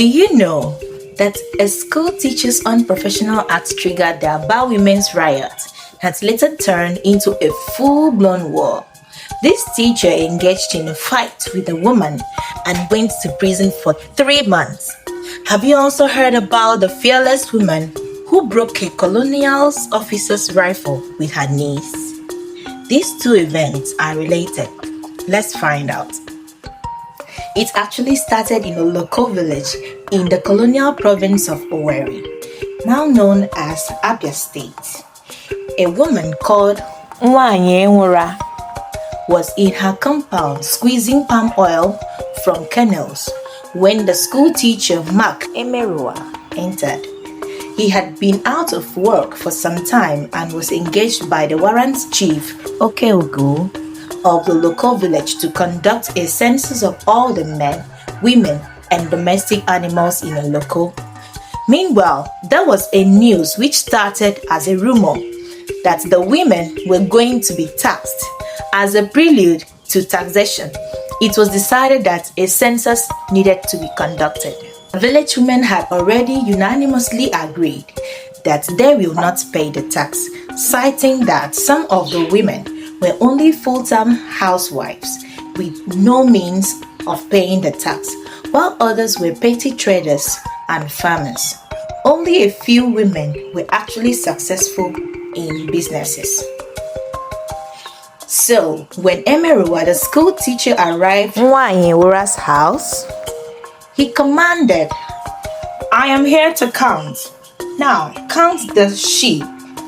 Do you know that a school teacher's unprofessional act triggered the Aba Women's Riot that later turned into a full-blown war? This teacher engaged in a fight with a woman and went to prison for 3 months. Have you also heard about the fearless woman who broke a colonial officer's rifle with her knees? These two events are related. Let's find out. It actually started in a local village in the colonial province of Owerri, now known as Abia State. A woman called Nwanyewura was in her compound squeezing palm oil from kernels when the school teacher Mark Emerua entered. He had been out of work for some time and was engaged by the warrant chief Okeogo of the local village to conduct a census of all the men, women, and domestic animals in a local. Meanwhile, there was a news which started as a rumor that the women were going to be taxed. As a prelude to taxation, it was decided that a census needed to be conducted. The village women had already unanimously agreed that they will not pay the tax, citing that some of the women were only full-time housewives with no means of paying the tax, while others were petty traders and farmers. Only a few women were actually successful in businesses. So, when Emerua, the school teacher, arrived at Nwanyewura's house, he commanded, "I am here to count. Now, count the sheep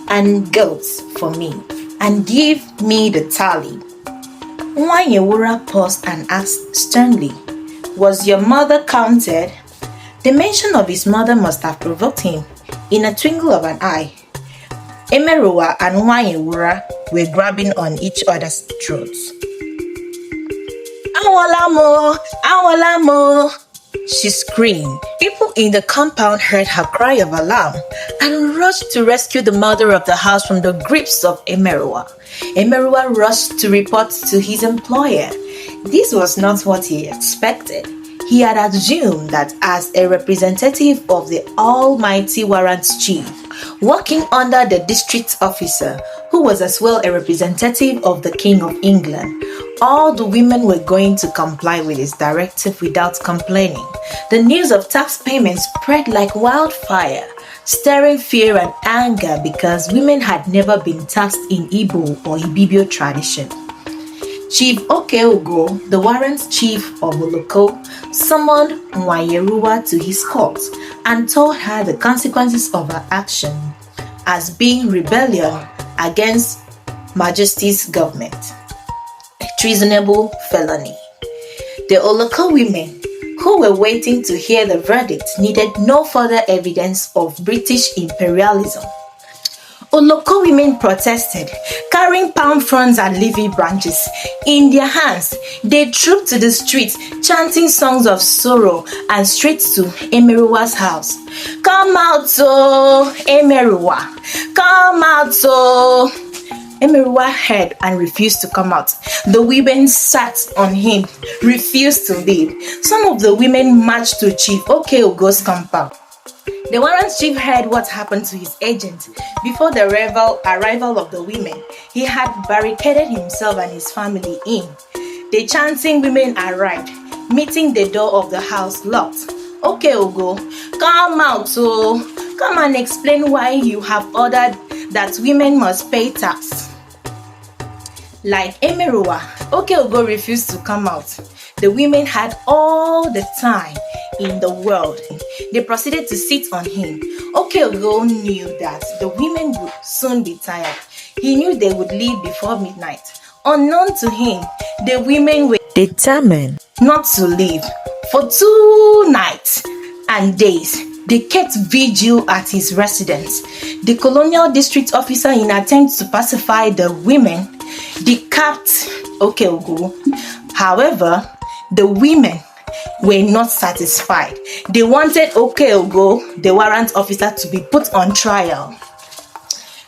and goats for me and give me the tally." Nwanyewura paused and asked sternly, "Was your mother counted?" The mention of his mother must have provoked him. In a twinkle of an eye, Emerua and Nwanyewura were grabbing on each other's throats. "Awolamo! Awolamo!" she screamed. People in the compound heard her cry of alarm and rushed to rescue the mother of the house from the grips of Emerua. Emerua rushed to report to his employer. This was not what he expected. He had assumed that as a representative of the almighty warrant chief, working under the district officer, who was as well a representative of the King of England, all the women were going to comply with his directive without complaining. The news of tax payments spread like wildfire, stirring fear and anger because women had never been taxed in Igbo or Ibibio tradition. Chief Okeogo, the warrant chief of Oloko, summoned Nwanyewura to his court and told her the consequences of her action as being rebellion against Majesty's government, a treasonable felony. The Oloko women, who were waiting to hear the verdict, needed no further evidence of British imperialism. Oloko women protested, carrying palm fronds and leafy branches in their hands. They trooped to the streets, chanting songs of sorrow and straight to Emerua's house. "Come out, oh, Emerua! Come out, oh!" Emerua heard and refused to come out. The women sat on him, refused to leave. Some of the women marched to Chief Okeogo's compound. The warrant chief heard what happened to his agent. Before the arrival of the women, he had barricaded himself and his family in. The chanting women arrived, meeting the door of the house locked. "Okeogo, come out, oh! Come and explain why you have ordered that women must pay tax." Like Emerua, Okeogo refused to come out. The women had all the time in the world. They proceeded to sit on him. Okeogo knew that the women would soon be tired. He knew they would leave before midnight. Unknown to him, the women were determined not to leave. For 2 nights and days, they kept vigil at his residence. The colonial district officer, in attempt to pacify the women, decapped Okeogo. However, the women were not satisfied. They wanted Okeogo, the warrant officer, to be put on trial.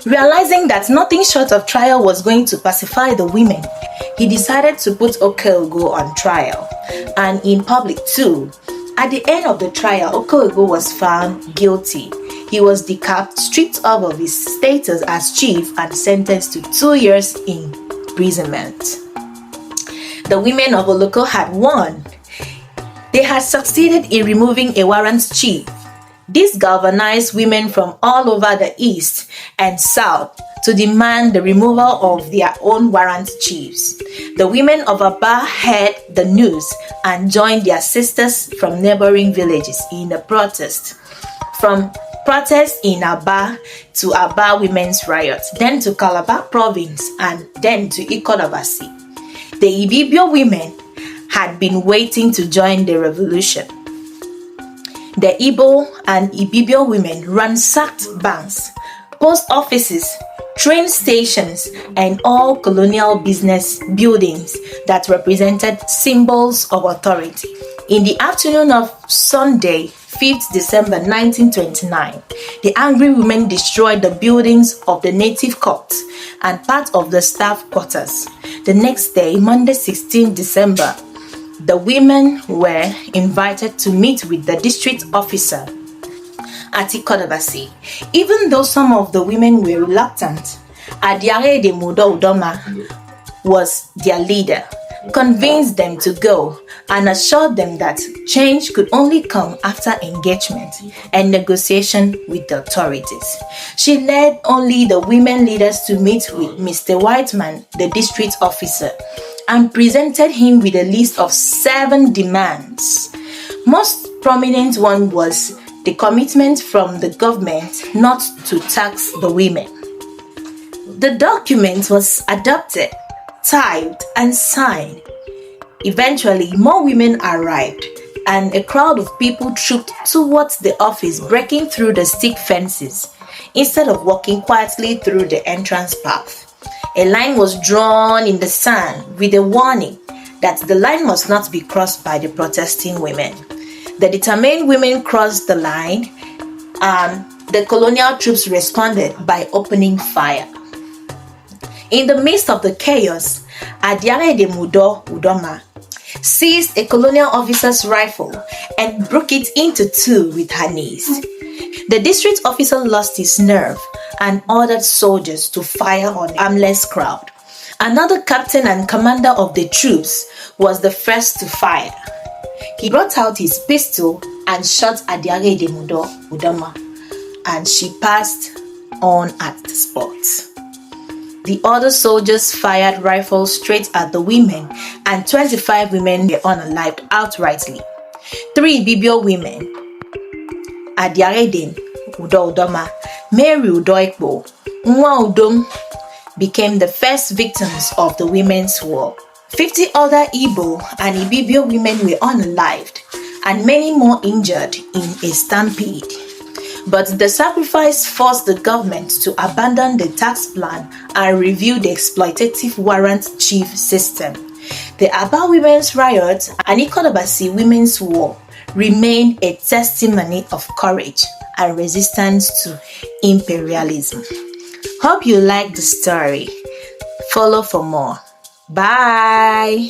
Realizing that nothing short of trial was going to pacify the women, he decided to put Okeogo on trial, and in public too. At the end of the trial, Okoego was found guilty. He was decapped, stripped of his status as chief, and sentenced to 2 years in imprisonment. The women of Oloko had won. They had succeeded in removing a warrant chief. This galvanized women from all over the east and south to demand the removal of their own warrant chiefs. The women of Aba heard the news and joined their sisters from neighboring villages in the protest. From protests in Aba to Aba Women's Riot, then to Calabar Province, and then to Ikodabasi. The Ibibio women had been waiting to join the revolution. The Igbo and Ibibio women ransacked banks, post offices, train stations, and all colonial business buildings that represented symbols of authority. In the afternoon of Sunday, 5th December 1929, the angry women destroyed the buildings of the native courts and part of the staff quarters. The next day, Monday 16th December, the women were invited to meet with the district officer at Ikodabasi. Even though some of the women were reluctant, Adiare-de-Mudo Udoma was their leader, convinced them to go and assured them that change could only come after engagement and negotiation with the authorities. She led only the women leaders to meet with Mr. Whiteman, the district officer, and presented him with a list of 7 demands. Most prominent one was the commitment from the government not to tax the women. The document was adopted, typed, and signed. Eventually, more women arrived, and a crowd of people trooped towards the office, breaking through the stick fences instead of walking quietly through the entrance path. A line was drawn in the sand with a warning that the line must not be crossed by the protesting women. The determined women crossed the line, and the colonial troops responded by opening fire. In the midst of the chaos, Adiare-de-Mudo Udoma seized a colonial officer's rifle and broke it into 2 with her knees. The district officer lost his nerve and ordered soldiers to fire on the armless crowd. Another captain and commander of the troops was the first to fire. He brought out his pistol and shot Adiare-de-Mudo Udoma, and she passed on at the spot. The other soldiers fired rifles straight at the women, and 25 women were unalived outrightly. 3 Ibibio women, Adiare-de-Mudo Udoma, Mary Udoikpo, Nwa Udom, became the first victims of the women's war. 50 other Igbo and Ibibio women were unalived, and many more injured in a stampede. But the sacrifice forced the government to abandon the tax plan and review the exploitative warrant chief system. The Aba Women's Riot and Ikodabasi Women's War remained a testimony of courage and resistance to imperialism. Hope you liked the story. Follow for more. Bye!